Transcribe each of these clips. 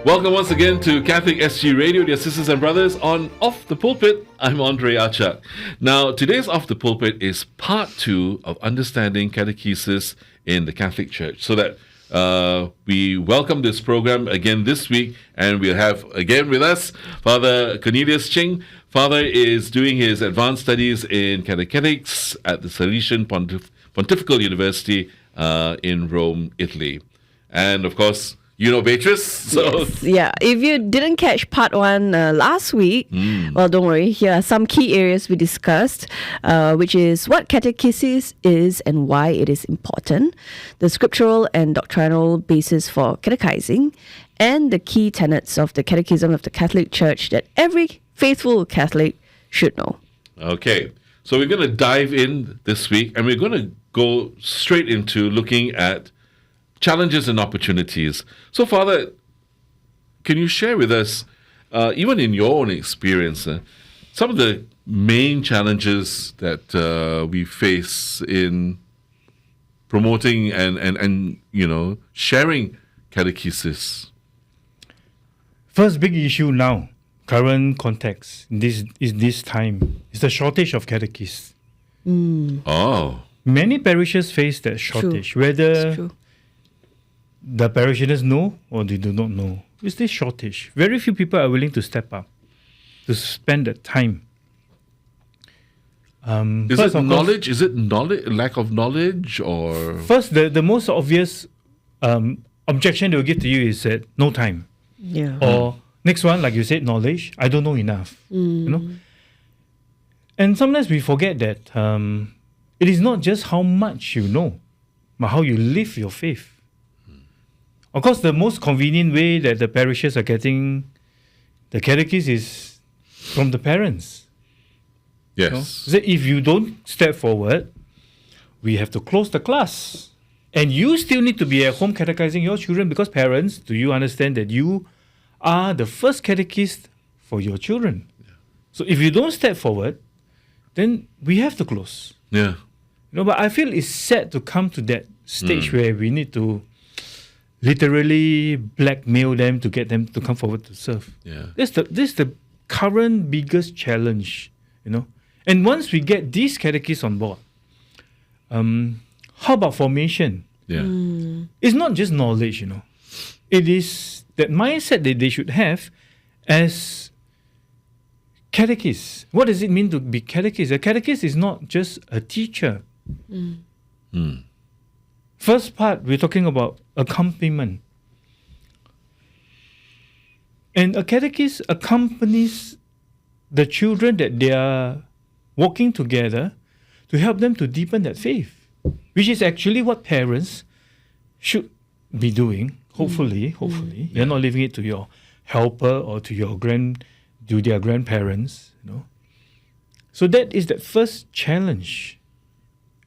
Welcome once again to Catholic SG Radio, dear sisters and brothers, on Off the Pulpit. I'm Andre Achak. Now, today's Off the Pulpit is part 2 of understanding catechesis in the Catholic Church. So that we welcome this program again this week, and we'll have again with us Fr Cornelius Ching. Father is doing his advanced studies in catechetics at the Salesian Pontifical University in Rome, Italy. And of course, you know Beatrice. So. Yes, yeah. If you didn't catch part 1 last week, well, don't worry. Here are some key areas we discussed, which is what catechesis is and why it is important, the scriptural and doctrinal basis for catechizing, and the key tenets of the Catechism of the Catholic Church that every faithful Catholic should know. Okay, so we're going to dive in this week, and we're going to go straight into looking at challenges and opportunities. So, Father, can you share with us, even in your own experience, some of the main challenges that we face in promoting and sharing catechesis? First big issue now, current context, this time, is the shortage of catechists. Oh. Many parishes face that shortage, True. whether the parishioners know or they do not know. It's this shortage. Very few people are willing to step up, to spend that time. Is it knowledge? Is it knowledge? Lack of knowledge, or first, the most obvious objection they will give to you is that no time. Yeah. Or next one, like you said, knowledge. I don't know enough. You know. And sometimes we forget that it is not just how much you know, but how you live your faith. Of course, the most convenient way that the parishes are getting the catechist is from the parents. yes? You know? So if you don't step forward, we have to close the class. And you still need to be at home catechizing your children, because parents, do you understand that you are the first catechist for your children? Yeah. So if you don't step forward, then we have to close. Yeah. But I feel it's sad to come to that stage where we need to literally blackmail them to get them to come forward to serve. Yeah. This is the current biggest challenge, And once we get these catechists on board, how about formation? Yeah. It's not just knowledge, It is that mindset that they should have as catechists. What does it mean to be catechist? A catechist is not just a teacher. First part, we're talking about accompaniment. And a catechist accompanies the children that they are walking together to help them to deepen that faith, which is actually what parents should be doing, hopefully. You're not leaving it to your helper or to their grandparents, So that is the first challenge.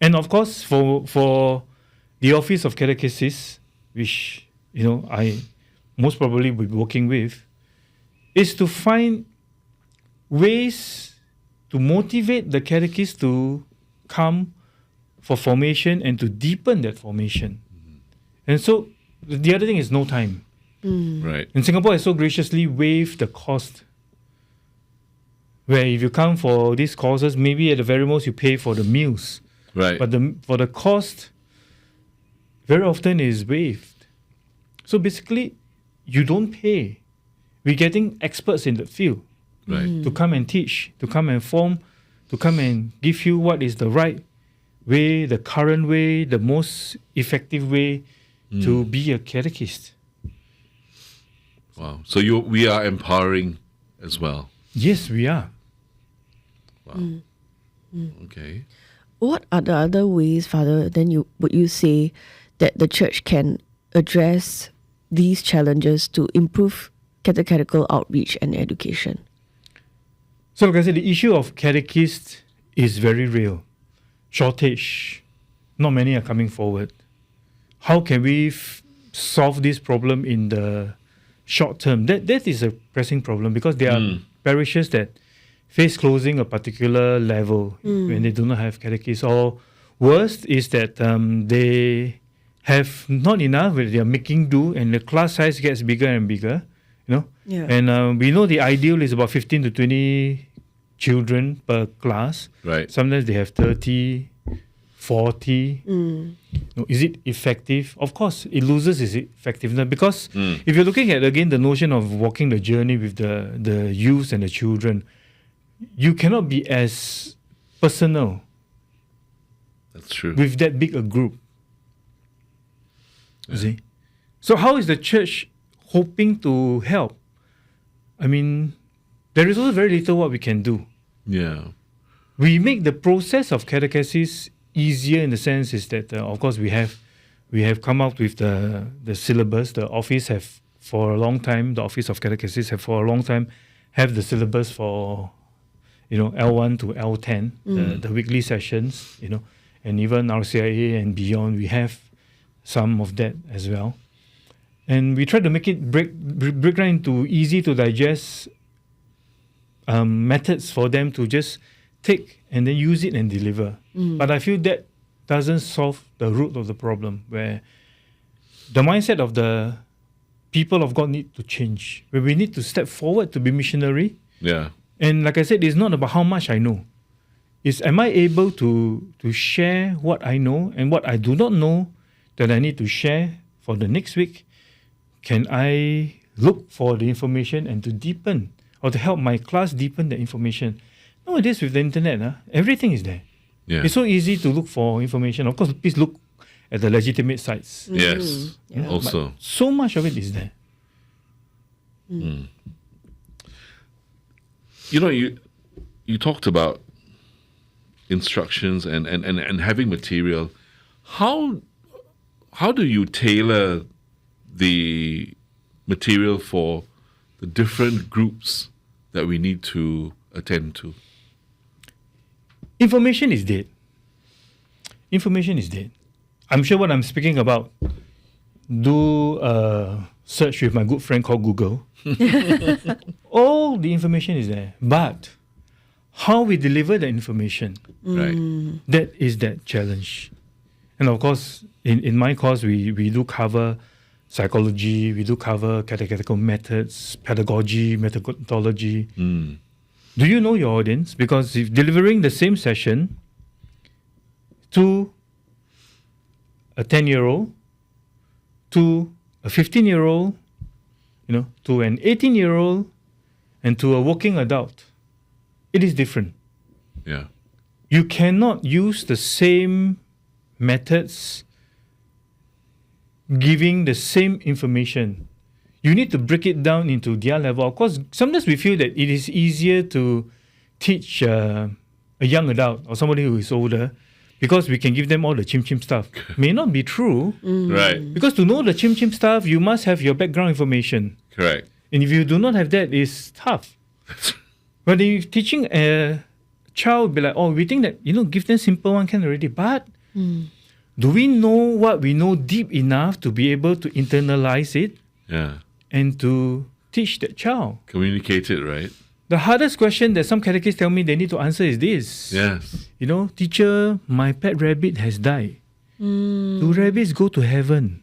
And of course, for the Office of Catechesis, which, I most probably will be working with, is to find ways to motivate the catechist to come for formation and to deepen that formation. And so, the other thing is no time. Right. And Singapore has so graciously waived the cost, where if you come for these courses, maybe at the very most you pay for the meals. Right. But for the cost, very often is waived. So basically, you don't pay. We're getting experts in the field to come and teach, to come and form, to come and give you what is the right way, the current way, the most effective way to be a catechist. Wow. So we are empowering as well. Yes, we are. Wow. Okay. What are the other ways, Father, would you say that the Church can address these challenges to improve catechetical outreach and education? So like I said, the issue of catechists is very real. Shortage. Not many are coming forward. How can we solve this problem in the short term? That is a pressing problem, because there are parishes that face closing a particular level when they do not have catechists. Or worst is that they have not enough, they are making do, and the class size gets bigger and bigger, Yeah. And we know the ideal is about 15 to 20 children per class. Right. Sometimes they have 30, 40. Is it effective? Of course, it loses its effectiveness because if you're looking at, again, the notion of walking the journey with the youth and the children, you cannot be as personal That's true. with that big a group. You see? So how is the church hoping to help? I mean, there is also very little what we can do. Yeah. We make the process of catechesis easier in the sense is that, of course, we have come up with the syllabus. The office have for a long time, the Office of Catechesis have for a long time have the syllabus for, L1 to L10, the weekly sessions, and even RCIA and beyond, we have some of that as well. And we try to make it break down into easy to digest methods for them to just take and then use it and deliver. But I feel that doesn't solve the root of the problem, where the mindset of the people of God need to change, where we need to step forward to be missionary. Yeah. And like I said, it's not about how much I know. It's am I able to share what I know and what I do not know that I need to share for the next week? Can I look for the information and to deepen or to help my class deepen the information? Nowadays with the internet, everything is there. Yeah. It's so easy to look for information. Of course, please look at the legitimate sites. Yes. Yeah. Also. But so much of it is there. You talked about instructions and having material. How do you tailor the material for the different groups that we need to attend to? Information is dead. Information is dead. I'm sure what I'm speaking about, do a search with my good friend called Google. All the information is there. But how we deliver the information, Right. that is that challenge. And of course, in my course, we do cover psychology, we do cover catechetical methods, pedagogy, methodology. Do you know your audience? Because if delivering the same session to a 10-year-old, to a 15-year-old, to an 18-year-old, and to a working adult, it is different. Yeah. You cannot use the same methods giving the same information. You need to break it down into their level. Of course, sometimes we feel that it is easier to teach a young adult or somebody who is older because we can give them all the chim-chim stuff. May not be true. Right. Because to know the chim-chim stuff, you must have your background information. Correct. And if you do not have that, it's tough. But if teaching a child, be like, we think that, give them simple one can already. But do we know what we know deep enough to be able to internalize it Yeah. and to teach that child? Communicate it, right? The hardest question that some catechists tell me they need to answer is this. Yes. Teacher, my pet rabbit has died. Do rabbits go to heaven?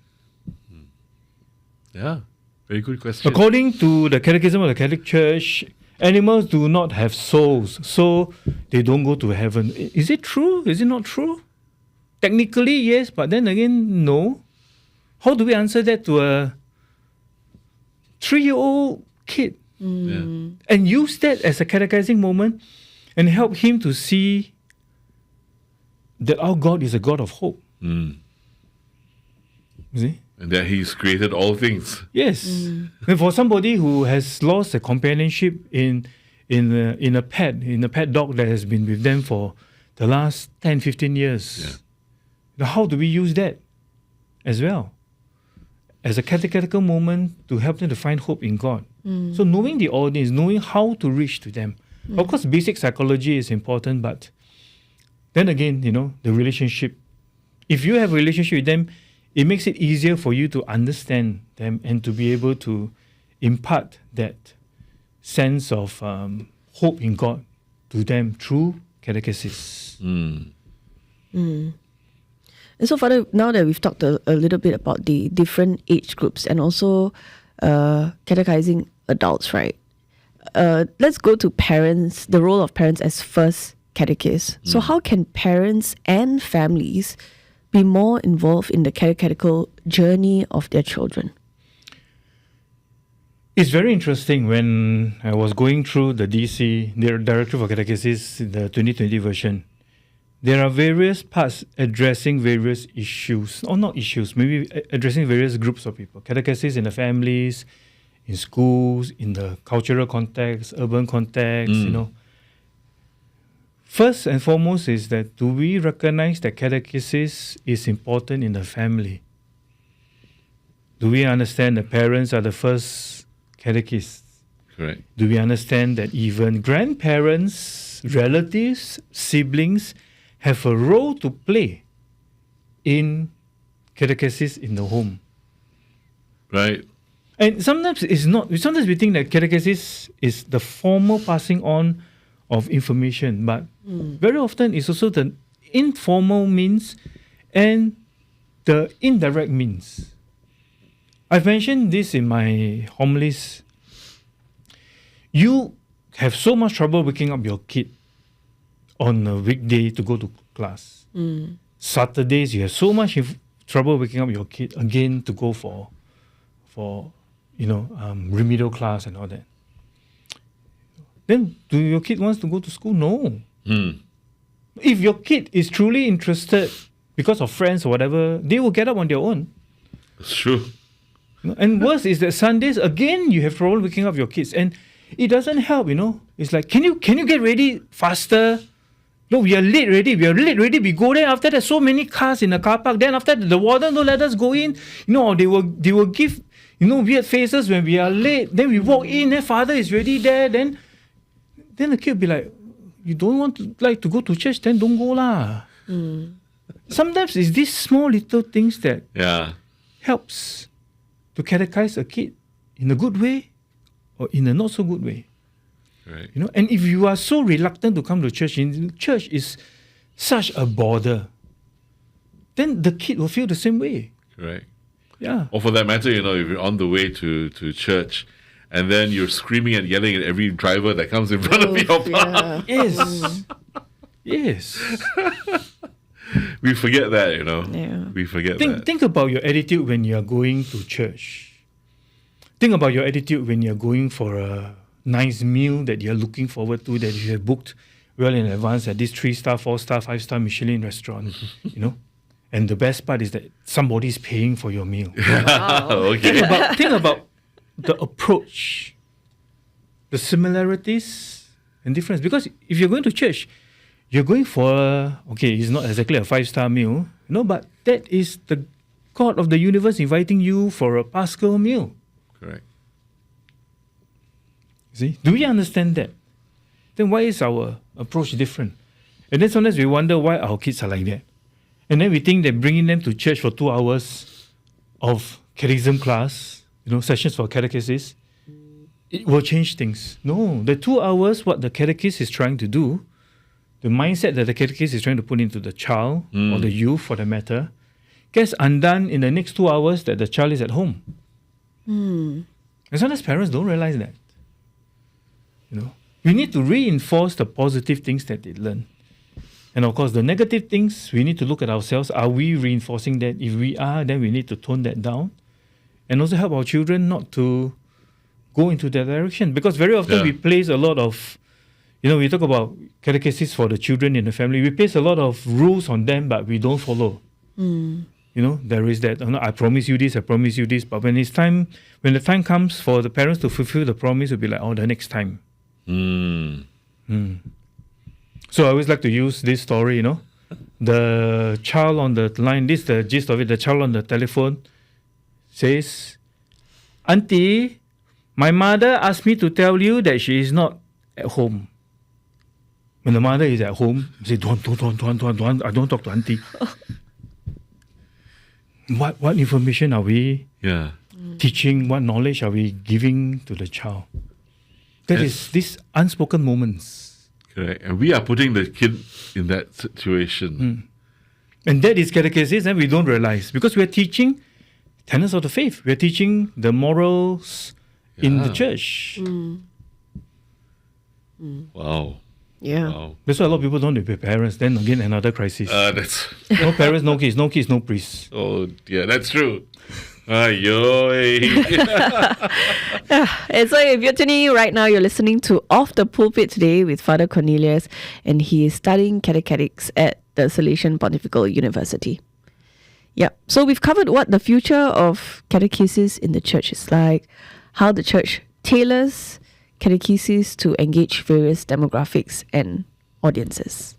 Yeah. Very good question. According to the Catechism of the Catholic Church, animals do not have souls, so they don't go to heaven. Is it true? Is it not true? Technically, yes, but then again, no. How do we answer that to a 3-year-old kid? Yeah. And use that as a catechizing moment and help him to see that our God is a God of hope. Mm. You see? And that He's created all things. Yes. And for somebody who has lost a companionship in a pet dog that has been with them for the last 10, 15 years, now how do we use that as well? As a catechetical moment to help them to find hope in God. So knowing the audience, knowing how to reach to them. Of course, basic psychology is important, but then again, the relationship. If you have a relationship with them, it makes it easier for you to understand them and to be able to impart that sense of hope in God to them through catechesis. And so, Father, now that we've talked a little bit about the different age groups and also catechizing adults, right? Let's go to parents, the role of parents as first catechists. So how can parents and families be more involved in the catechetical journey of their children? It's very interesting when I was going through the DC, the Directive for Catechesis, the 2020 version. There are various parts addressing various issues, or not issues, maybe addressing various groups of people. Catechesis in the families, in schools, in the cultural context, urban context, First and foremost is that, do we recognize that catechesis is important in the family? Do we understand that parents are the first catechists? Correct. Do we understand that even grandparents, relatives, siblings have a role to play in catechesis in the home? Right. And sometimes it's not. Sometimes we think that catechesis is the formal passing on of information, but very often it's also the informal means and the indirect means. I've mentioned this in my homilies. You have so much trouble waking up your kid on a weekday to go to class. Saturdays, you have so much trouble waking up your kid again to go for remedial class and all that. Then, do your kid wants to go to school? No. If your kid is truly interested because of friends or whatever, they will get up on their own. That's true. And worse is that Sundays, again, you have trouble waking up your kids. And it doesn't help, It's like, can you get ready faster? No, we are late already. We go there. After that, so many cars in the car park. Then after that, the warden don't let us go in. Or they will give, weird faces when we are late. Then we walk in, then father is already there. Then the kid will be like, you don't want to go to church, then don't go lah. Sometimes it's these small little things that helps to catechize a kid in a good way or in a not so good way. Right. And if you are so reluctant to come to church, church is such a bother, then the kid will feel the same way. Correct. Yeah. Or for that matter, if you're on the way to church and then you're screaming and yelling at every driver that comes in front of your car. Yes. We forget that, Yeah. We forget that. Think about your attitude when you are going to church. Think about your attitude when you're going for a nice meal that you're looking forward to, that you have booked well in advance at this 3-star, 4-star, 5-star Michelin restaurant, And the best part is that somebody's paying for your meal. Okay. Think about the approach, the similarities and difference. Because if you're going to church, you're going for, it's not exactly a 5-star meal, but that is the God of the universe inviting you for a Paschal meal. Correct. See? Do we understand that? Then why is our approach different? And then sometimes we wonder why our kids are like that. And then we think that bringing them to church for 2 hours of catechism class, sessions for catechesis, it will change things. No, the 2 hours, what the catechist is trying to do, the mindset that the catechist is trying to put into the child, or the youth for the matter, gets undone in the next 2 hours that the child is at home. And sometimes parents don't realize that. We need to reinforce the positive things that they learn. And of course, the negative things, we need to look at ourselves. Are we reinforcing that? If we are, then we need to tone that down. And also help our children not to go into that direction. Because very often we place a lot of, we talk about catechesis for the children in the family. We place a lot of rules on them, but we don't follow. There is that, I promise you this, I promise you this. But when the time comes for the parents to fulfill the promise, will be like, the next time. So I always like to use this story, The child on the line, this is the gist of it, the child on the telephone says, Auntie, my mother asked me to tell you that she is not at home. When the mother is at home, say, don't, I don't talk to Auntie. What information are we teaching? What knowledge are we giving to the child? That is these unspoken moments. Correct. And we are putting the kid in that situation. And that is catechesis, and we don't realize. Because we are teaching tenets of the faith. We are teaching the morals in the Yeah. church. Wow. Yeah. Wow. That's why a lot of people don't want to be parents. Then again, another crisis. That's No parents, no kids, no kids, no priests. oh yeah, that's true. Ayo. And so if you're tuning in right now, you're listening to Off the Pulpit today with Father Cornelius, and he is studying catechetics at the Salesian Pontifical University. Yeah. So we've covered what the future of catechesis in the church is like, how the church tailors catechesis to engage various demographics and audiences.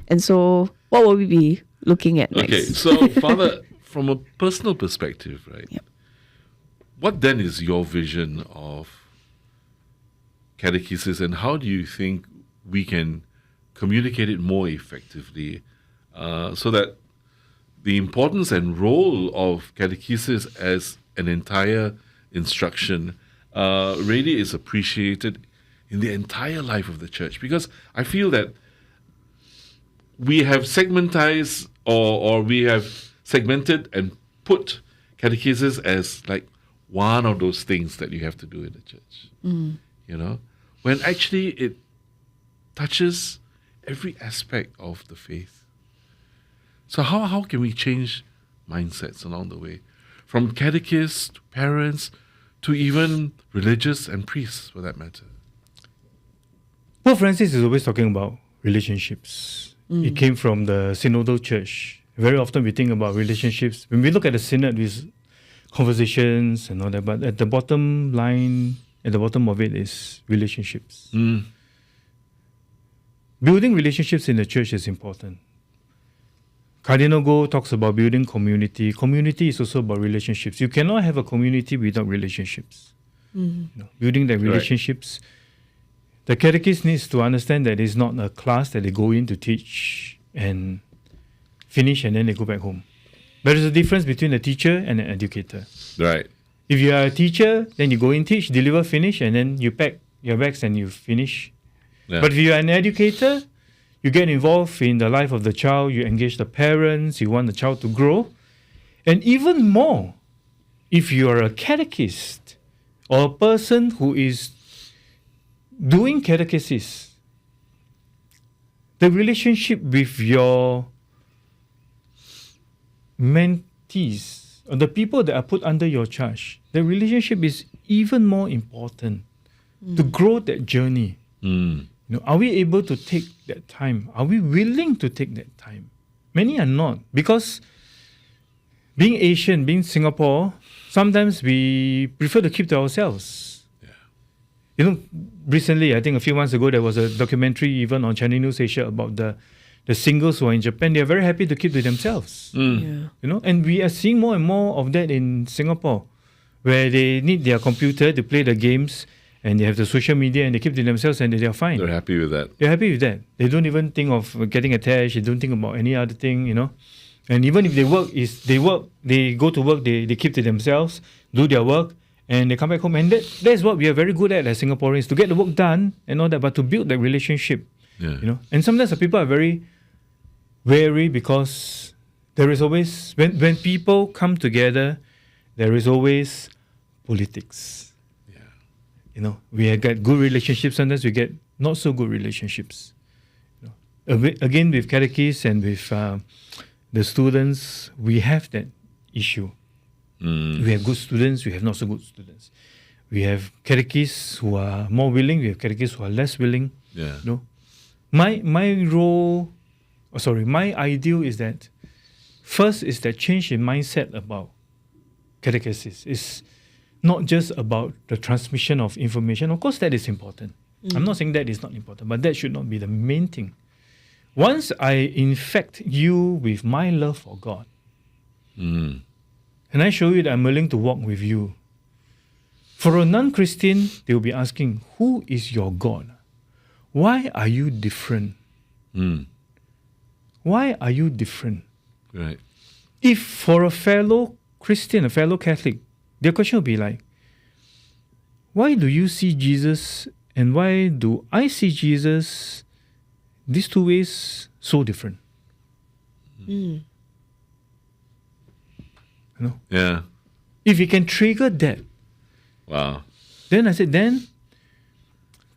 And so what will we be looking at next? Okay, so Father, from a personal perspective, right? Yep. What then is your vision of catechesis, and how do you think we can communicate it more effectively, so that the importance and role of catechesis as an entire instruction really is appreciated in the entire life of the church? Because I feel that we have segmentized or we have segmented and put catechesis as like one of those things that you have to do in the church. You know, when actually it touches every aspect of the faith. So how can we change mindsets along the way? From catechists to parents to even religious and priests, for that matter. Pope Francis is always talking about relationships. It came from the synodal church. Very often we think about relationships. When we look at the synod, with conversations and all that, but at the bottom line, at the bottom of it is relationships. Building relationships in the church is important. Cardinal Go talks about building community. Community is also about relationships. You cannot have a community without relationships. You know, building the relationships. The catechist needs to understand that it's not a class that they go in to teach and finish and then they go back home. There is a difference between a teacher and an educator. Right. If you are a teacher, then you go in, teach, deliver, finish, and then you pack your bags and you finish. Yeah. But if you are an educator, you get involved in the life of the child, you engage the parents, you want the child to grow. And even more, if you are a catechist or a person who is doing catechesis, the relationship with your mentees or the people that are put under your charge, the relationship is even more important to grow that journey. You know, are we able to take that time? Are we willing to take that time? Many are not, because being Asian, being Singapore, sometimes we prefer to keep to ourselves. You know, recently, I think a few months ago, there was a documentary even on Channel News Asia about the singles who are in Japan. They are very happy to keep to themselves. Yeah. You know, and we are seeing more and more of that in Singapore, where they need their computer to play the games, and they have the social media, and they keep to themselves, and they are fine. They're happy with that. They're happy with that. They don't even think of getting attached. They don't think about any other thing, you know. And even if they go to work, they keep to themselves, do their work, and they come back home. And that's what we are very good at as Singaporeans, to get the work done and all that, but to build that relationship, Yeah. you know. And sometimes the people are very wary, because there is always, when people come together, there is always politics. You know, we get good relationships, sometimes we get not so good relationships. You know, again, with catechists and with the students, we have that issue. We have good students, we have not so good students. We have catechists who are more willing, we have catechists who are less willing. Yeah. You know, my ideal is that first is that change in mindset about catechesis. It's not just about the transmission of information. Of course, that is important. I'm not saying that is not important, but that should not be the main thing. Once I infect you with my love for God, and I show you that I'm willing to walk with you, for a non-Christian, they will be asking, who is your God? Why are you different? Why are you different? Right. If for a fellow Christian, a fellow Catholic, their question will be like, why do you see Jesus and why do I see Jesus, these two ways, so different? You know? Yeah. If you can trigger that, Wow. Then I said, then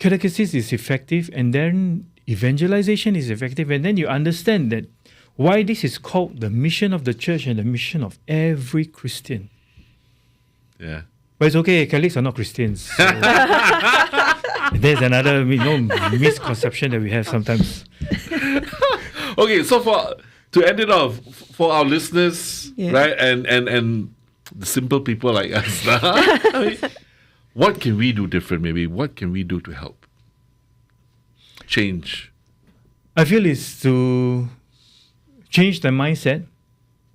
catechesis is effective, and then evangelization is effective, and then you understand that why this is called the mission of the church and the mission of every Christian. Yeah. But it's okay, Catholics are not Christians. So there's another misconception that we have sometimes. Okay, so to end it off, for our listeners, Yeah. right, and the simple people like us, I mean, what can we do different? Maybe what can we do to help change? I feel it's to change the mindset.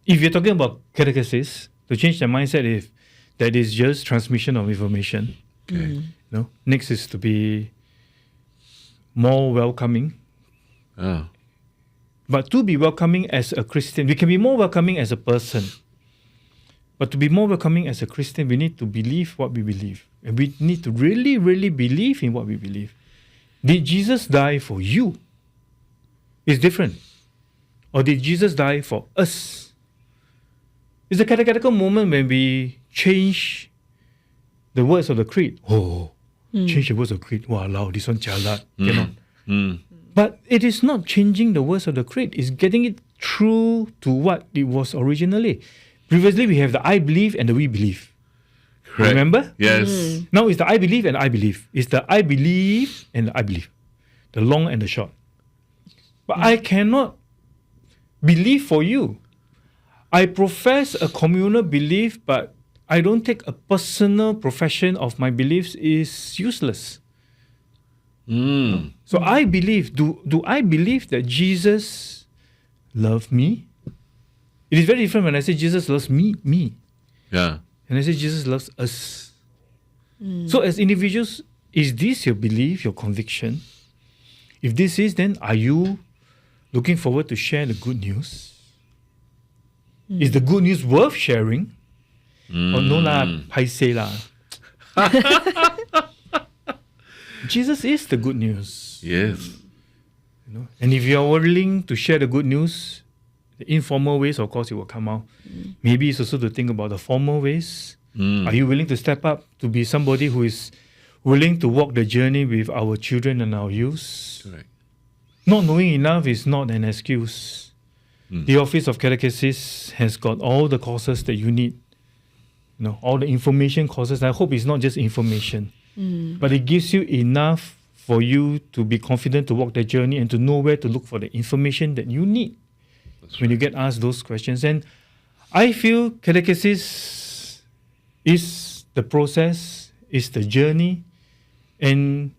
If you're talking about catechesis, to change the mindset, if that is just transmission of information. Okay. Next is to be more welcoming. Oh. But to be welcoming as a Christian, we can be more welcoming as a person. But to be more welcoming as a Christian, we need to believe what we believe. And we need to really, really believe in what we believe. Did Jesus die for you? It's different. Or did Jesus die for us? It's a catechetical moment when we change the words of the creed. Change the words of the creed. Wow, this one jalat. Cannot. But it is not changing the words of the creed. It's getting it true to what it was originally. Previously, we have the I believe and the we believe. Correct. Remember? Yes. Now it's the I believe and I believe. It's the I believe and the I believe. The long and the short. But I cannot believe for you. I profess a communal belief, but I don't take a personal profession of my beliefs is useless. So I believe, do I believe that Jesus loved me? It is very different when I say Jesus loves me. Yeah. And I say Jesus loves us. So as individuals, is this your belief, your conviction? If this is, then are you looking forward to share the good news? Is the good news worth sharing? Or no lah, paiseh lah. Jesus is the good news. Yes. And if you are willing to share the good news, the informal ways, of course, it will come out. Maybe it's also to think about the formal ways. Are you willing to step up to be somebody who is willing to walk the journey with our children and our youth? Correct. Not knowing enough is not an excuse. The Office of Catechesis has got all the courses that you need. All the information courses. I hope it's not just information, but it gives you enough for you to be confident to walk the journey and to know where to look for the information that you need when you get asked those questions. And I feel catechesis is the process, is the journey. And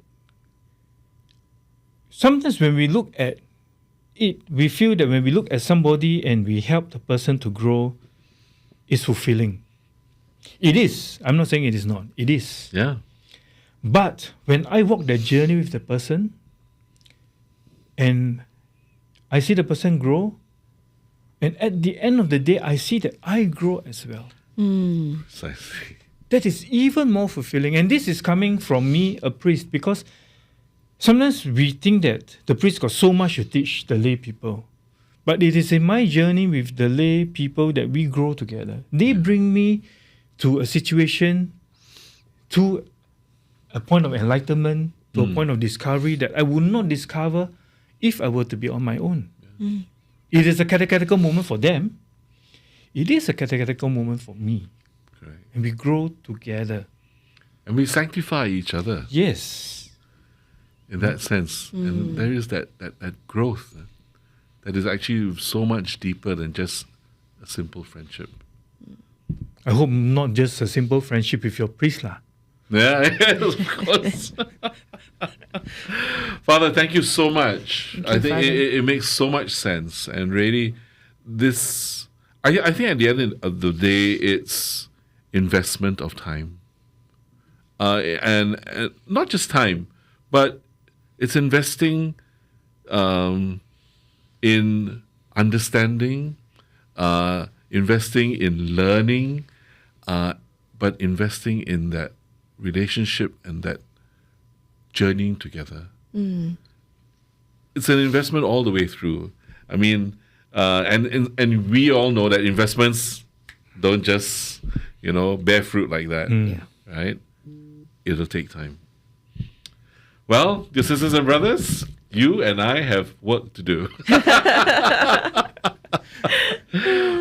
sometimes when we look at it, we feel that when we look at somebody and we help the person to grow, it's fulfilling. It is. I'm not saying it is not. It is. Yeah. But when I walk the journey with the person and I see the person grow, and at the end of the day, I see that I grow as well. Precisely. That is even more fulfilling. And this is coming from me, a priest, because sometimes we think that the priest got so much to teach the lay people. But it is in my journey with the lay people that we grow together. They bring me to a situation, to a point of enlightenment, to a point of discovery that I would not discover if I were to be on my own. It is a catechetical moment for them. It is a catechetical moment for me. Correct. And we grow together. And we sanctify each other Yes. in that sense. And there is that growth that is actually so much deeper than just a simple friendship. I hope not just a simple friendship with your priest lah. Yeah, yes, of course. Father, thank you so much. Thank I you, think Father. it makes so much sense. And really, this, I think at the end of the day, it's investment of time. And not just time, but it's investing in understanding, investing in learning, but investing in that relationship and that journeying together. It's an investment all the way through. I mean, and we all know that investments don't just bear fruit like that, right? it'll take time. Well, dear sisters and brothers, you and I have work to do.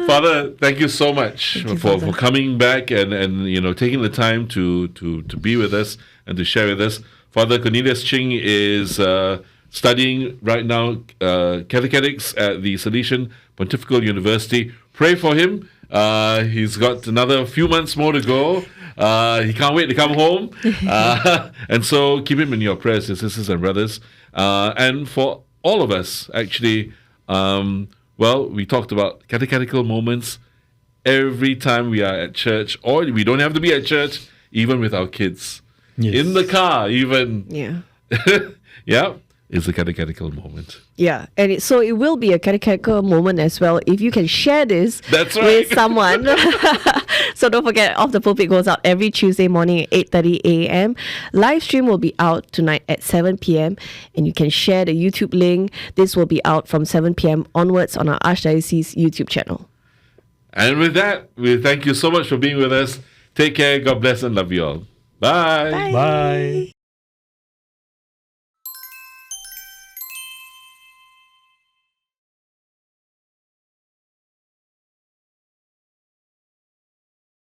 Father, thank you so much for coming back and taking the time to be with us and to share with us. Father Cornelius Ching is studying right now catechetics at the Salesian Pontifical University. Pray for him. He's got another few months more to go. He can't wait to come home. And so keep him in your prayers, dear sisters and brothers. And for all of us, actually, we talked about catechetical moments every time we are at church, or we don't have to be at church, even with our kids. Yes. In the car, even. Yeah. Yeah, it's a catechetical moment. Yeah, and it will be a catechetical moment as well if you can share this That's right. with someone. So don't forget, Off the Pulpit goes out every Tuesday morning at 8:30 a.m. Live stream will be out tonight at 7 p.m. and you can share the YouTube link. This will be out from 7 p.m. onwards on our Archdiocese YouTube channel. And with that, we thank you so much for being with us. Take care, God bless, and love you all. Bye. Bye. Bye.